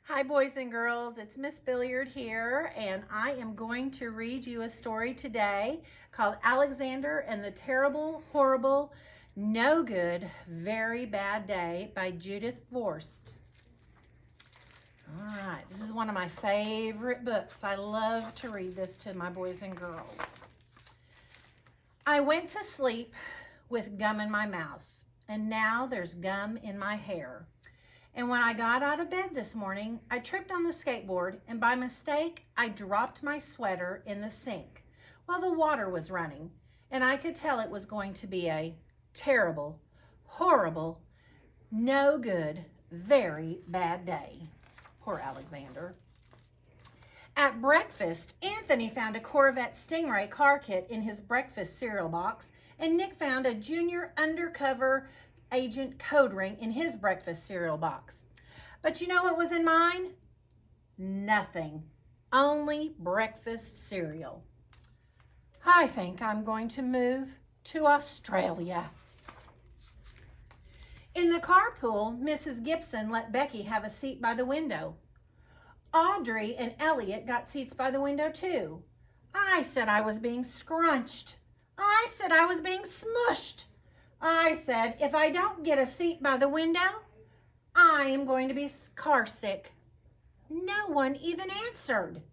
Hi boys and girls, it's Miss Bilyard here, and I am going to read you a story today called Alexander and the Terrible, Horrible, No Good, Very Bad Day by Judith Vorst. All right, this is one of my favorite books. I love to read this to my boys and girls. I went to sleep with gum in my mouth, and now there's gum in my hair. And when I got out of bed this morning, I tripped on the skateboard, and by mistake, I dropped my sweater in the sink while the water was running, and I could tell it was going to be a terrible, horrible, no good, very bad day. Poor Alexander. At breakfast, Anthony found a Corvette Stingray car kit in his breakfast cereal box, and Nick found a junior undercover agent code ring in his breakfast cereal box. But you know what was in mine? Nothing. Only breakfast cereal. I think I'm going to move to Australia. In the carpool, Mrs. Gibson let Becky have a seat by the window. Audrey and Elliot got seats by the window too. I said I was being scrunched. I said I was being smushed. I said, if I don't get a seat by the window, I am going to be car sick. No one even answered.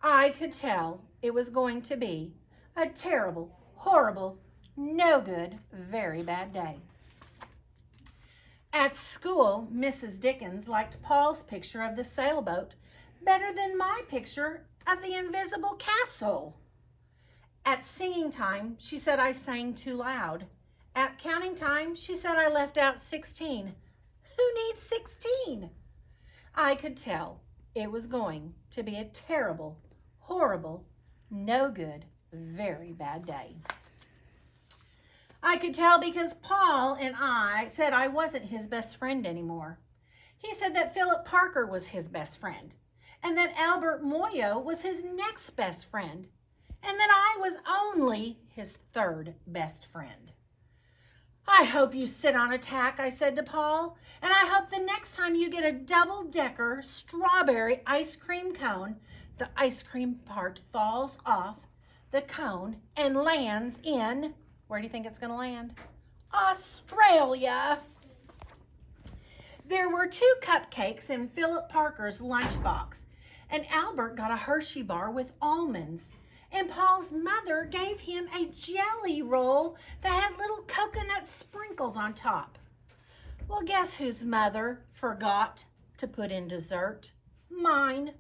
I could tell it was going to be a terrible, horrible, no good, very bad day. At school, Mrs. Dickens liked Paul's picture of the sailboat better than my picture of the invisible castle. At singing time, she said I sang too loud. At counting time, she said I left out 16. Who needs 16? I could tell it was going to be a terrible, horrible, no good, very bad day. I could tell because Paul and I said I wasn't his best friend anymore. He said that Philip Parker was his best friend, and that Albert Moyo was his next best friend, and that I was only his third best friend. I hope you sit on a tack, I said to Paul, and I hope the next time you get a double-decker strawberry ice cream cone, the ice cream part falls off the cone and lands in, where do you think it's going to land? Australia. There were 2 cupcakes in Philip Parker's lunchbox, and Albert got a Hershey bar with almonds. And Paul's mother gave him a jelly roll that had little coconut sprinkles on top. Well, guess whose mother forgot to put in dessert? Mine.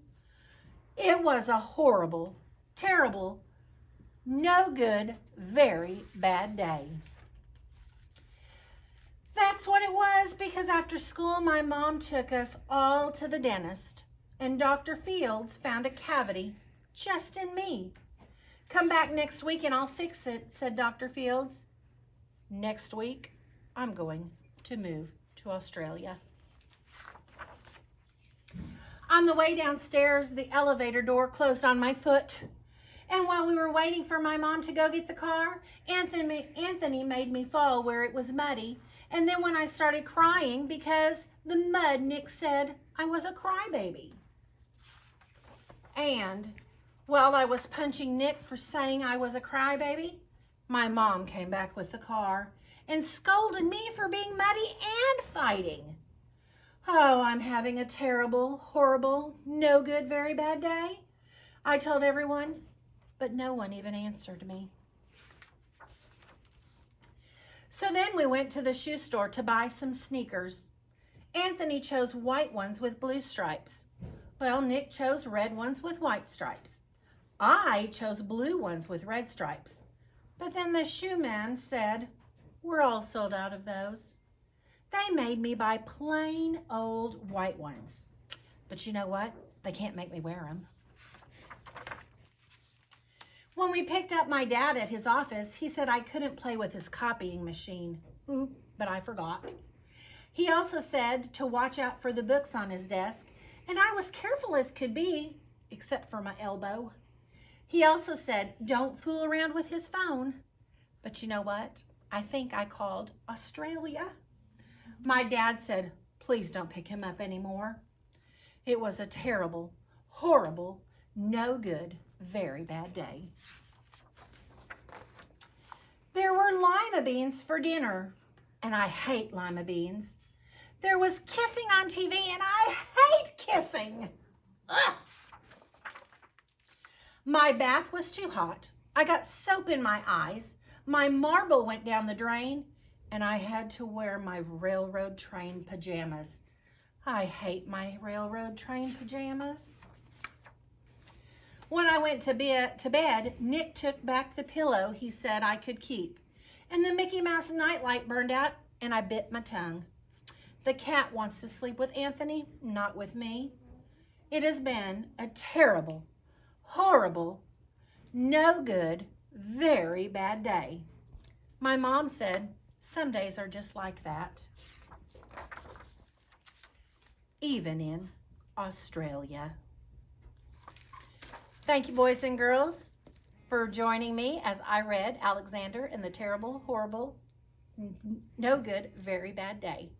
It was a horrible, terrible, no good, very bad day. That's what it was, because after school, my mom took us all to the dentist, and Dr. Fields found a cavity just in me. Come back next week and I'll fix it, said Dr. Fields. Next week, I'm going to move to Australia. On the way downstairs, the elevator door closed on my foot. And while we were waiting for my mom to go get the car, Anthony made me fall where it was muddy. And then when I started crying because the mud, Nick said I was a crybaby. And while I was punching Nick for saying I was a crybaby, my mom came back with the car and scolded me for being muddy and fighting. Oh, I'm having a terrible, horrible, no good, very bad day, I told everyone, but no one even answered me. So then we went to the shoe store to buy some sneakers. Anthony chose white ones with blue stripes. Well, Nick chose red ones with white stripes. I chose blue ones with red stripes. But then the shoe man said, we're all sold out of those. They made me buy plain old white ones. But you know what? They can't make me wear them. When we picked up my dad at his office, he said I couldn't play with his copying machine. But I forgot. He also said to watch out for the books on his desk, and I was careful as could be, except for my elbow. He also said, don't fool around with his phone. But you know what? I think I called Australia. My dad said, please don't pick him up anymore. It was a terrible, horrible, no good, very bad day. There were lima beans for dinner, and I hate lima beans. There was kissing on TV, and I hate kissing. Ugh. My bath was too hot. I got soap in my eyes. My marble went down the drain, and I had to wear my railroad train pajamas. I hate my railroad train pajamas. When I went to bed, Nick took back the pillow he said I could keep, and the Mickey Mouse nightlight burned out, and I bit my tongue. The cat wants to sleep with Anthony, not with me. It has been a terrible, horrible, no good, very bad day. My mom said, some days are just like that. Even in Australia. Thank you, boys and girls, for joining me as I read Alexander and the Terrible, Horrible, No Good, Very Bad Day.